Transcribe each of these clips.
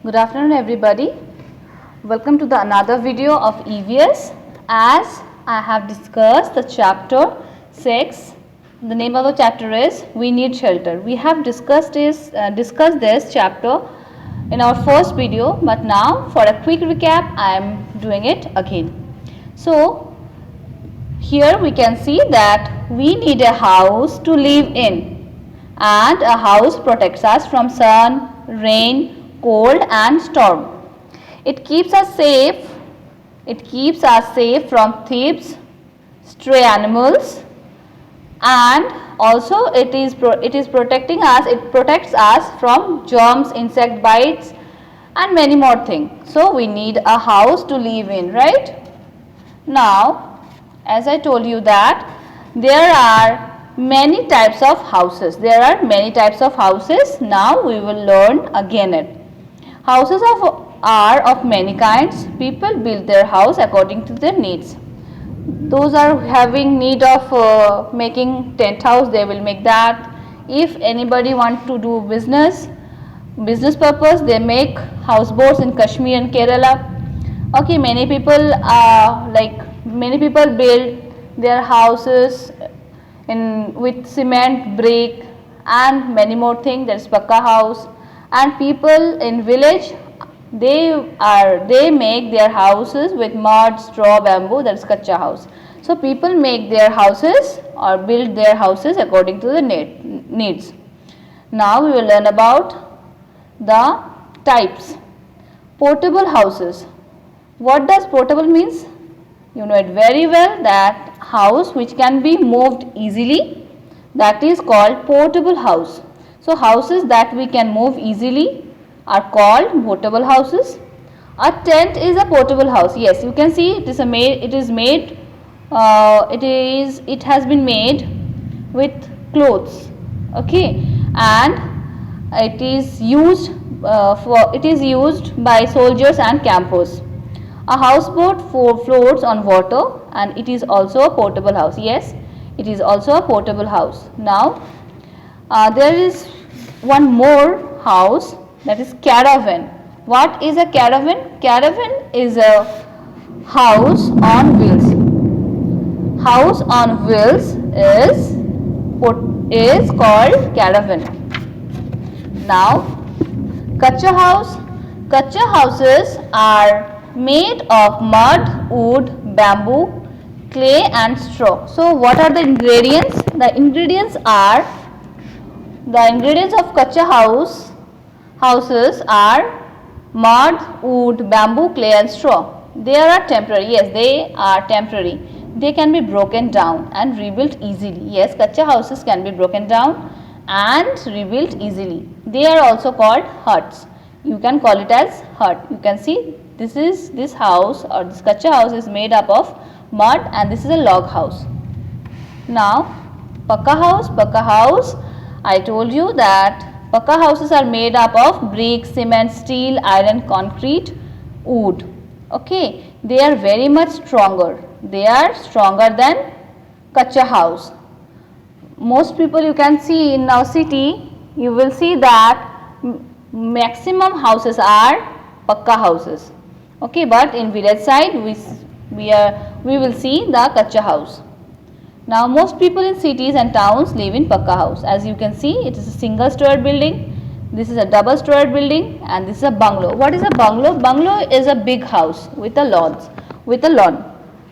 Good afternoon everybody. Welcome to the another video of EVS. As I have discussed the chapter 6, the name of the chapter is We Need Shelter. We have discussed this chapter in our first video, but now for a quick recap I am doing it again. So here we can see that we need a house to live in, and a house protects us from sun, rain, cold and storm. It keeps us safe. It keeps us safe from thieves, stray animals, and also it is protecting us. It protects us from germs, insect bites, and many more things. So we need a house to live in, right? Now, as I told you that there are many types of houses. Now we will learn again it. Houses are of many kinds. People build their house according to their needs. Those are having need of making tent house, they will make that. If anybody want to do business purpose, they make houseboats in Kashmir and Kerala. Okay, many people build their houses with cement, brick and many more things. There is Pakka house. And people in village, they make their houses with mud, straw, bamboo. That is Kacha house. So people make their houses or build their houses according to the needs. Now we will learn about the types. Portable houses. What does portable means? You know it very well, that house which can be moved easily, that is called portable house. So houses that we can move easily are called portable houses. A tent is a portable house. Yes, you can see it has been made with clothes. Okay, and it is used by soldiers and campers. A houseboat floats on water and it is also a portable house. Yes, it is also a portable house. Now, there is one more house, that is caravan. What is a caravan? Caravan is a house on wheels. House on wheels is called caravan. Now, Kacha house. Kacha houses are made of mud, wood, bamboo, clay and straw. So what are the ingredients? The ingredients of Kacha houses are mud, wood, bamboo, clay and straw. They are temporary. Yes, they are temporary. They can be broken down and rebuilt easily. Yes, Kacha houses can be broken down and rebuilt easily. They are also called huts. You can call it as hut. You can see this house or this Kacha house is made up of mud and this is a log house. Now, Pakka house, I told you that Pakka houses are made up of brick, cement, steel, iron, concrete, wood. Okay, they are very much stronger. They are stronger than Kacha house. Most people you can see in our city, you will see that maximum houses are Pakka houses. Okay, but in village side we will see the Kacha house. Now most people in cities and towns live in Pakka house. As you can see, it is a single storied building. This is a double storied building and this is a bungalow. What is a bungalow? Bungalow is a big house with a lawn.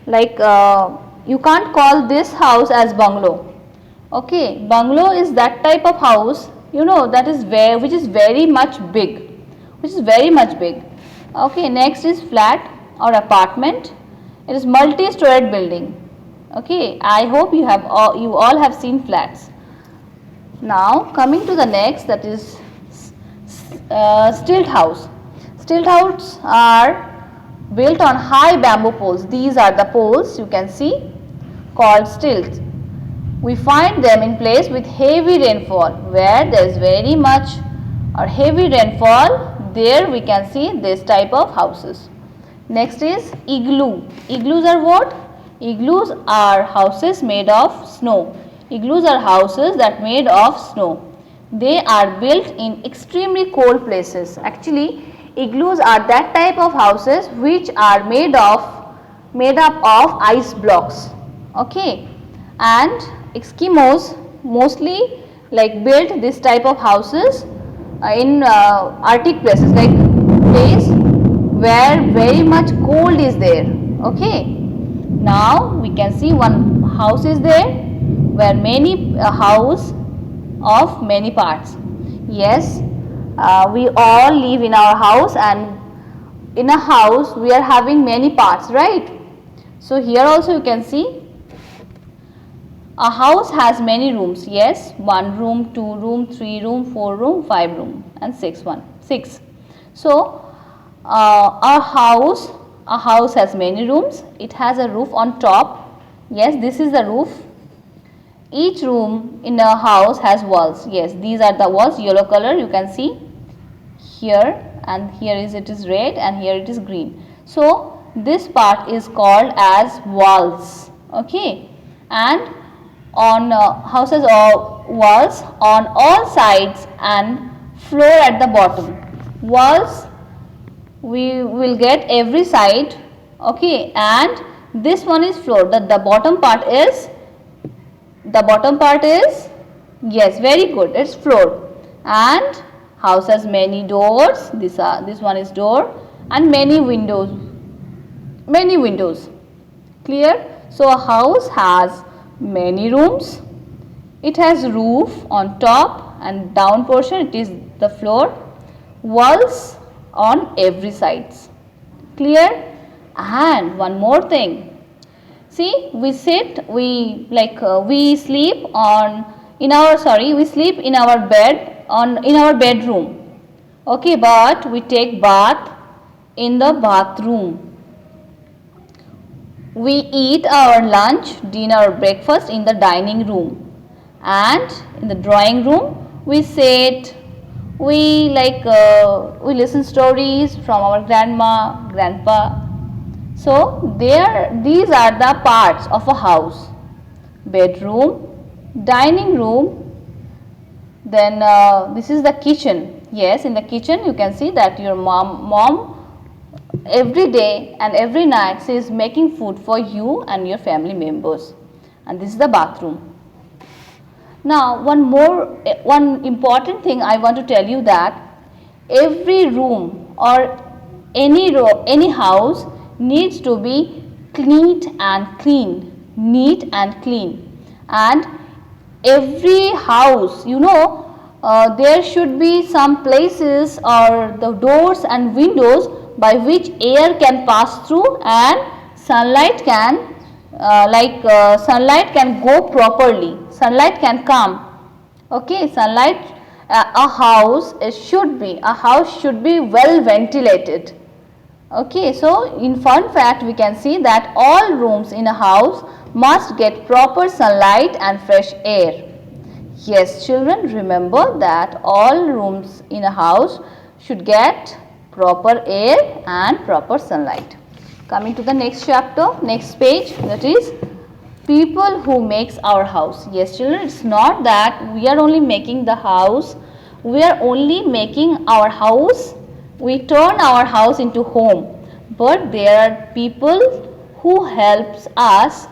Like you can't call this house as bungalow. Okay, bungalow is that type of house, you know, which is very much big. Okay, next is flat or apartment. It is multi-storied building. Okay, I hope you all have seen flats. Now coming to the next, that is stilt house. Stilt houses are built on high bamboo poles. These are the poles you can see, called stilts. We find them in place with heavy rainfall. Where there is very much or heavy rainfall, there we can see this type of houses. Next is igloo. Igloos are what? Igloos are houses made of snow. Igloos are houses that made of snow. They are built in extremely cold places. Actually, Igloos are that type of houses which are made up of ice blocks. Okay, and Eskimos mostly like build this type of houses in Arctic places, like place where very much cold is there. Okay, now we can see one house is there where many house of many parts. Yes, we all live in our house, and in a house we are having many parts, right? So here also you can see a house has many rooms. Yes, 1 room, 2 room, 3 room, 4 room, 5 room and 6. So a house has many rooms. It has a roof on top. Yes, this is the roof. Each room in a house has walls. Yes, these are the walls, yellow color you can see here, and here it is red, and here it is green. So this part is called as walls. Okay, and on houses or walls on all sides and floor at the bottom. Walls we will get every side. Okay, and this one is floor. The bottom part is yes, very good, it's floor. And house has many doors. This one is door, and many windows. Clear? So a house has many rooms. It has roof on top, and down portion it is the floor. Walls on every sides. Clear? And one more thing. See, we sleep in our bed in our bedroom. Okay, but we take bath in the bathroom. We eat our lunch, dinner or breakfast in the dining room. And in the drawing room we sit, we listen stories from our grandma, grandpa. So these are the parts of a house: bedroom, dining room, then this is the kitchen. Yes, in the kitchen you can see that your mom every day and every night she is making food for you and your family members. And this is the bathroom. Now one important thing I want to tell you, that every room or any house needs to be neat and clean. And every house, there should be some places or the doors and windows by which air can pass through and sunlight can go properly, sunlight can come. Okay, sunlight, a house should be well ventilated. Okay, so in fun fact we can see that all rooms in a house must get proper sunlight and fresh air. Yes, children, remember that all rooms in a house should get proper air and proper sunlight. Coming to the next chapter, next page, that is people who makes our house. Yes, children, it's not that we are only making the house, we are only making our house, we turn our house into home, but there are people who help us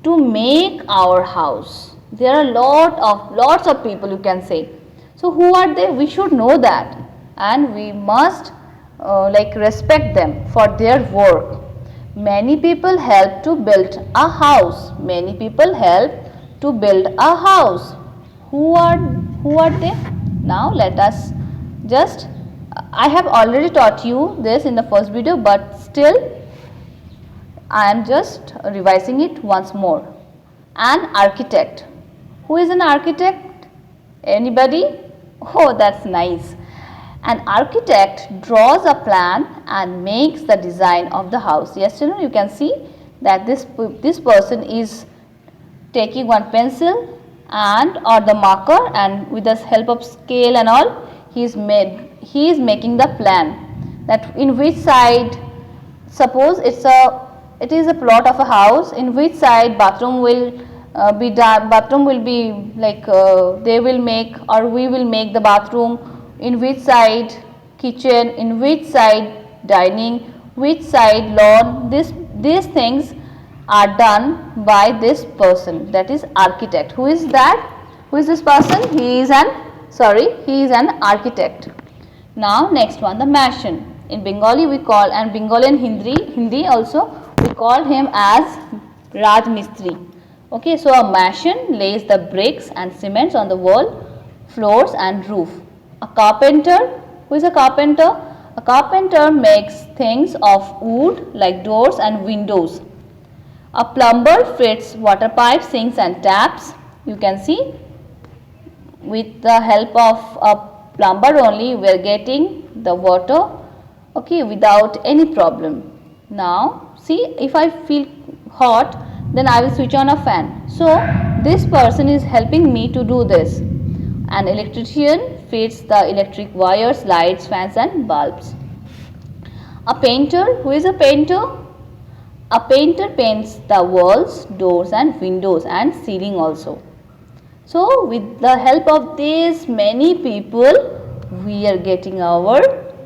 to make our house. There are lots of people, you can say. So who are they? We should know that, and we must respect them for their work. Many people help to build a house. Who are they? Now let us just, I have already taught you this in the first video, but still I am just revising it once more. An architect. Who is an architect? Anybody? Oh, that's nice. An architect draws a plan and makes the design of the house. Yes, children, you can see that this person is taking one pencil and or the marker, and with the help of scale and all, he is making the plan that in which side, suppose it is a plot of a house, in which side bathroom will be like they will make, or we will make the bathroom in which side kitchen, in which side dining, which side lawn. These things are done by this person, that is architect. Who is that? Who is this person? He is an architect. Now next one, the mason. In Bengali we call, and Bengali and Hindi also, we call him as Raj Mistri. Okay, so a mason lays the bricks and cements on the wall, floors and roof. A carpenter, who is a carpenter? A carpenter makes things of wood like doors and windows. A plumber fits water pipes, sinks and taps. You can see, with the help of a plumber only we are getting the water, okay, without any problem. Now see, if I feel hot, then I will switch on a fan. So this person is helping me to do this. An electrician fits the electric wires, lights, fans and bulbs. A painter, who is a painter? A painter paints the walls, doors and windows and ceiling also. So with the help of these many people, we are getting our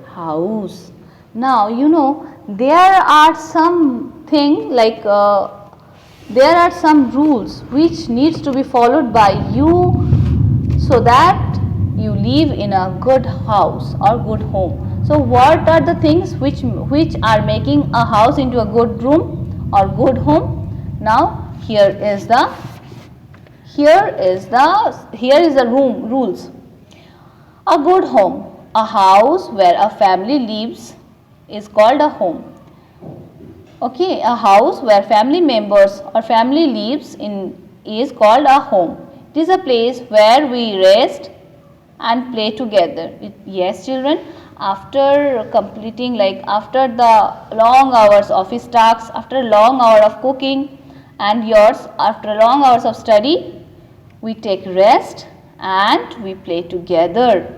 house. Now you know, there are something like there are some rules which needs to be followed by you, so that you live in a good house or good home. So what are the things which are making a house into a good room or good home? Now here is the rules. A good home, a house where a family lives, is called a home. Okay, a house where family members or family lives in is called a home. It is a place where we rest and play together. Yes children, after completing, like after the long hours office tasks, after a long hour of cooking and yours, after long hours of study, we take rest and we play together.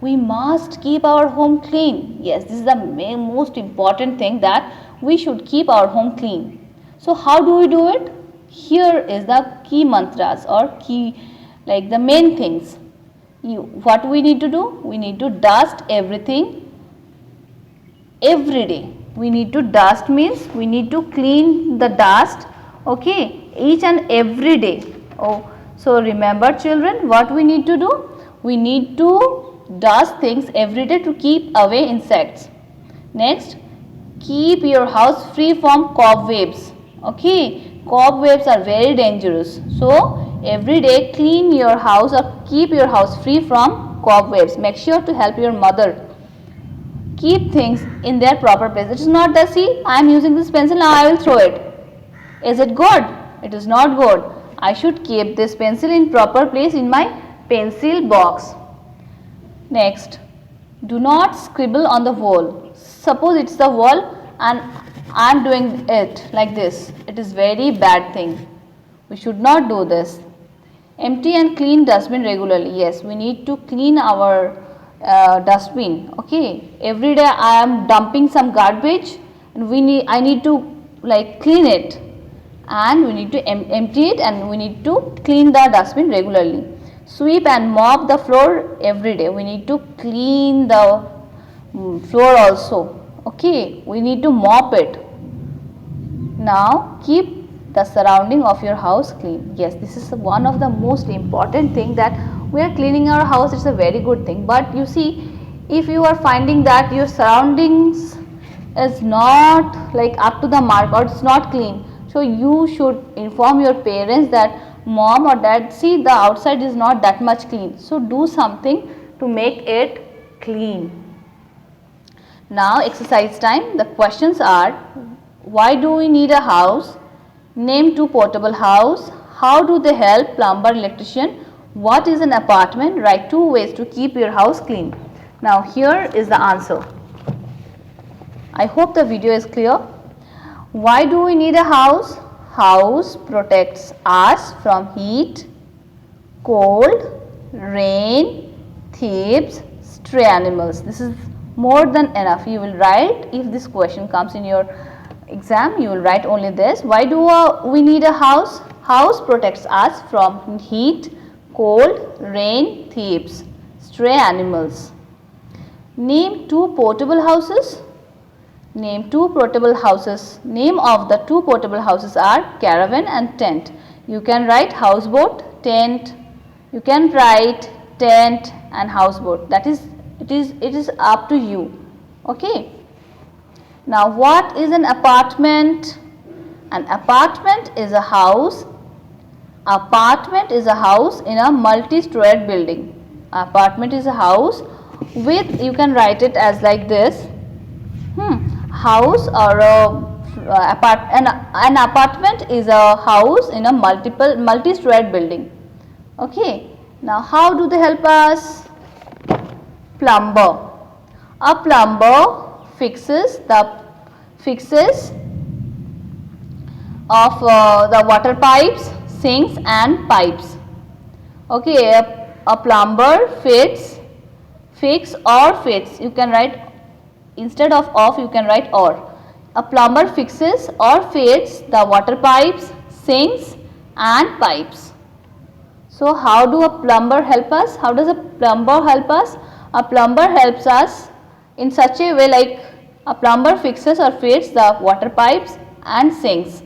We must keep our home clean. Yes, this is the most important thing, that we should keep our home clean. So how do we do it? Here is the key mantras or key, like the main things. What we need to do? We need to dust everything every day. We need to dust means we need to clean the dust, okay, each and every day. Oh, so remember children, what we need to do? We need to dust things every day to keep away insects. Next, keep your house free from cobwebs. Okay, cobwebs are very dangerous. So every day clean your house or keep your house free from cobwebs. Make sure to help your mother. Keep things in their proper place. It is not that, see, I am using this pencil, now I will throw it. Is it good? It is not good. I should keep this pencil in proper place in my pencil box. Next, do not scribble on the wall. Suppose it's the wall and I am doing it like this. It is very bad thing. We should not do this. Empty and clean dustbin regularly. Yes, we need to clean our dustbin. Okay, every day I am dumping some garbage and I need to like clean it, and we need to empty it, and we need to clean the dustbin regularly. Sweep and mop the floor every day. We need to clean the floor also. Okay, we need to mop it. Now keep the surrounding of your house clean. Yes, this is one of the most important thing, that we are cleaning our house. It's a very good thing. But you see, if you are finding that your surroundings is not like up to the mark or it's not clean, so you should inform your parents that mom or dad, see, the outside is not that much clean, so do something to make it clean. Now exercise time. The questions are: why do we need a house? Name 2 portable house. How do they help plumber, electrician? What is an apartment? Write 2 ways to keep your house clean. Now here is the answer. I hope the video is clear. Why do we need a house? House protects us from heat, cold, rain, thieves, stray animals. This is more than enough. You will write, if this question comes in your exam, you will write only this. Why do we need a house? House protects us from heat, cold, rain, thieves, stray animals. Name two portable houses. Name two portable houses. Name of the two portable houses are caravan and tent. You can write houseboat, tent. You can write tent and houseboat. That is, it is up to you. Okay. Now, what is an apartment? An apartment is a house. Apartment is a house in a multi-storied building. Apartment is a house with, you can write it as like this. House or an apartment is a house in a multi-storied building. Okay. Now, how do they help us? Plumber. A plumber fixes of the water pipes, sinks and pipes. Okay, a plumber fix or fits. You can write, instead of you can write or. A plumber fixes or fits the water pipes, sinks and pipes. So, how do a plumber help us? How does a plumber help us? A plumber helps us in such a way, like a plumber fixes or fits the water pipes and sinks,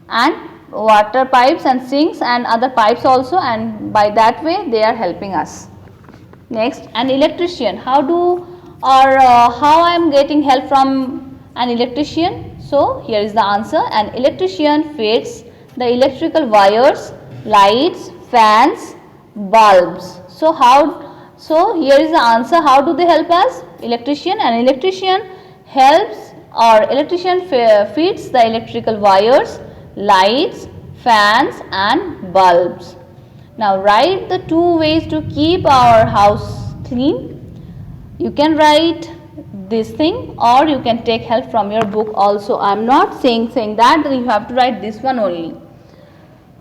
and water pipes and sinks and other pipes also, and by that way they are helping us. Next, an electrician. How I am getting help from an electrician? So, here is the answer. An electrician fits the electrical wires, lights, fans, bulbs. So, here is the answer. How do they help us? An electrician helps, or electrician fits the electrical wires, lights, fans and bulbs. Now, write the two ways to keep our house clean. You can write this thing, or you can take help from your book also. I am not saying that you have to write this one only.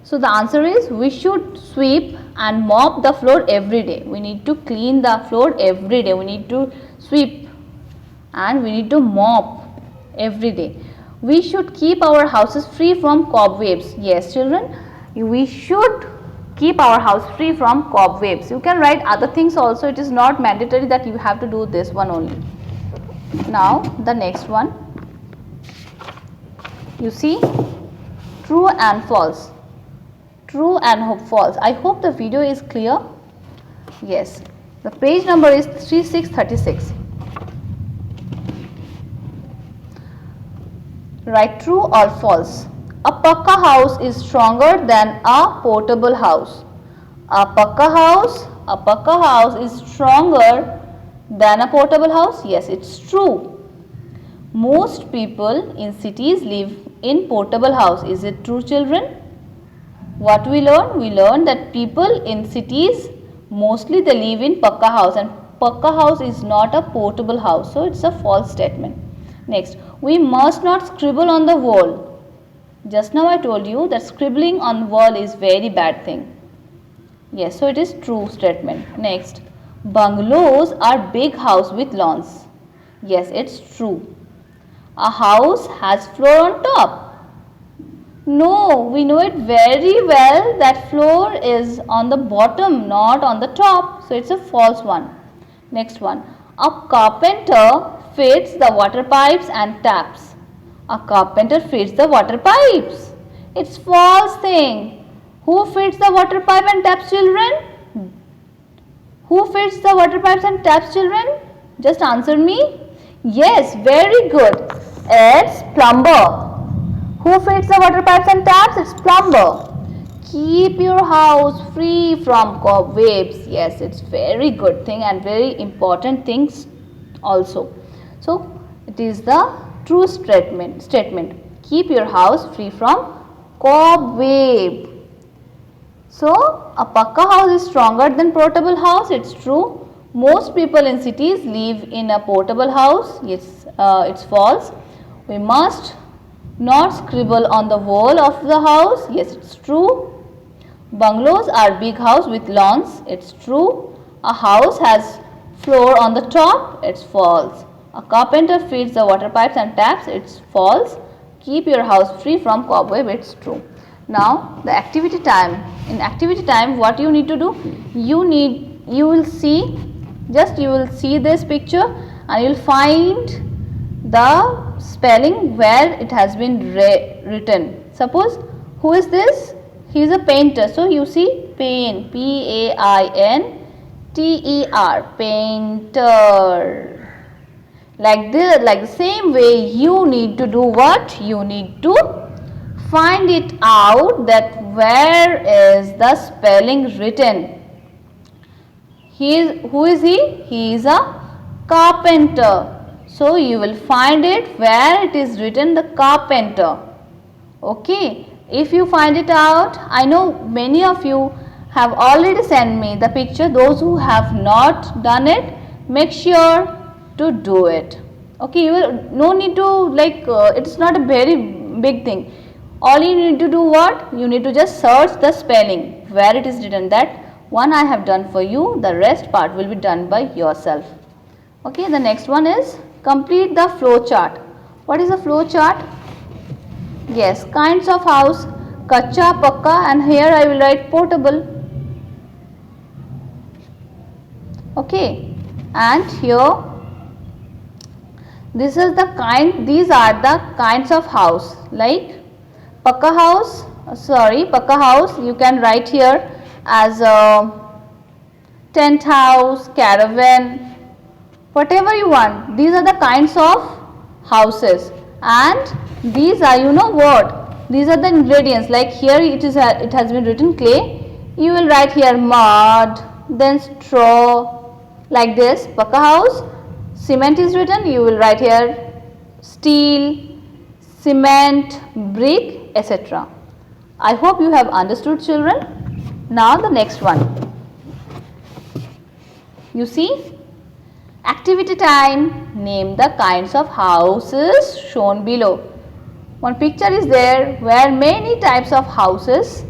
So, the answer is, we should sweep and mop the floor every day. We need to clean the floor every day. We need to sweep and we need to mop every day. We should keep our houses free from cobwebs. Yes, children, we should keep our house free from cobwebs. You can write other things also. It is not mandatory that you have to do this one only. Now, the next one. You see, true and false. True and false. I hope the video is clear. Yes. The page number is 3636. Write true or false. A pakka house is stronger than a portable house. A pakka house is stronger than a portable house. Yes, it's true. Most people in cities live in portable house. Is it true, children? What we learn? We learn that people in cities, mostly they live in pakka house, and pakka house is not a portable house. So, it's a false statement. Next, we must not scribble on the wall. Just now I told you that scribbling on wall is very bad thing. Yes, so it is true statement. Next, bungalows are big house with lawns. Yes, it's true. A house has floor on top. No, we know it very well that floor is on the bottom, not on the top. So, it's a false one. Next one, a carpenter fits the water pipes and taps. A carpenter fits the water pipes. It's false thing. Who fits the water pipe and taps, children? Who fits the water pipes and taps, children? Just answer me. Yes, very good. It's plumber. Who fits the water pipes and taps? It's plumber. Keep your house free from cobwebs. Yes, it's very good thing and very important things also. So, it is the true statement. Keep your house free from cobweb. So, a pakka house is stronger than portable house. It's true. Most people in cities live in a portable house. Yes, it's false. We must not scribble on the wall of the house. Yes, it's true. Bungalows are big house with lawns. It's true. A house has floor on the top. It's false. A carpenter fits the water pipes and taps. It's false. Keep your house free from cobweb. It's true. Now, the activity time. In activity time, what you need to do? You will see this picture and you'll find the spelling where it has been written. Suppose, who is this? He is a painter. So you see pain, P-A-I-N-T-E-R, painter. Like this, like the same way, you need to do what? You need to find it out that where is the spelling written. Who is he? He is a carpenter. So you will find it where it is written, the carpenter. Okay. If you find it out, I know many of you have already sent me the picture. Those who have not done it, make sure to do it. Okay, you will no need to it's not a very big thing. All you need to do what? You need to just search the spelling where it is written. That one I have done for you. The rest part will be done by yourself. Okay, the next one is complete the flow chart. What is a flow chart? Yes, kinds of house, kacha, pakka, and here I will write portable. Okay, and here these are the kinds of house. Like pakka house, you can write here as a tent house, caravan, whatever you want. These are the kinds of houses, and these are, you know what, these are the ingredients. Like here it has been written clay, you will write here mud, then straw, like this. Pakka house, cement is written, you will write here steel, cement, brick, etc. I hope you have understood, children. Now the next one, you see, activity time. Name the kinds of houses shown below. One picture is there where many types of houses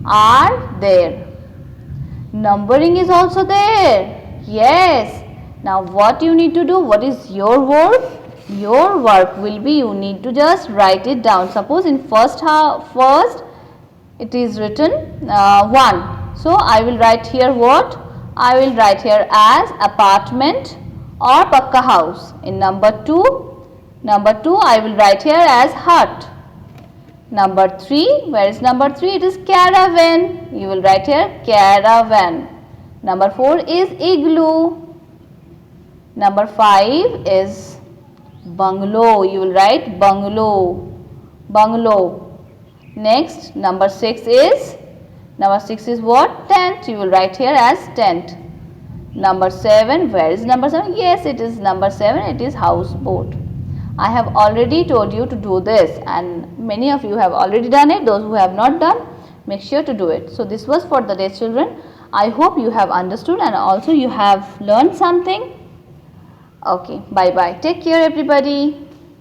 are there. Numbering is also there. Yes. Now what you need to do? What is your work? Your work will be, you need to just write it down. Suppose in first it is written 1. So I will write here what? I will write here as apartment or pakka house. In number 2 I will write here as hut. Number 3, where is number 3? It is caravan. You will write here caravan. Number 4 is igloo. Number 5 is bungalow. You will write bungalow. Next, number 6 is what? Tent. You will write here as tent. Number 7, where is number 7? Yes, it is number 7. It is houseboat. I have already told you to do this, and many of you have already done it. Those who have not done, make sure to do it. So this was for the day, children. I hope you have understood and also you have learned something. Okay, bye bye. Take care, everybody.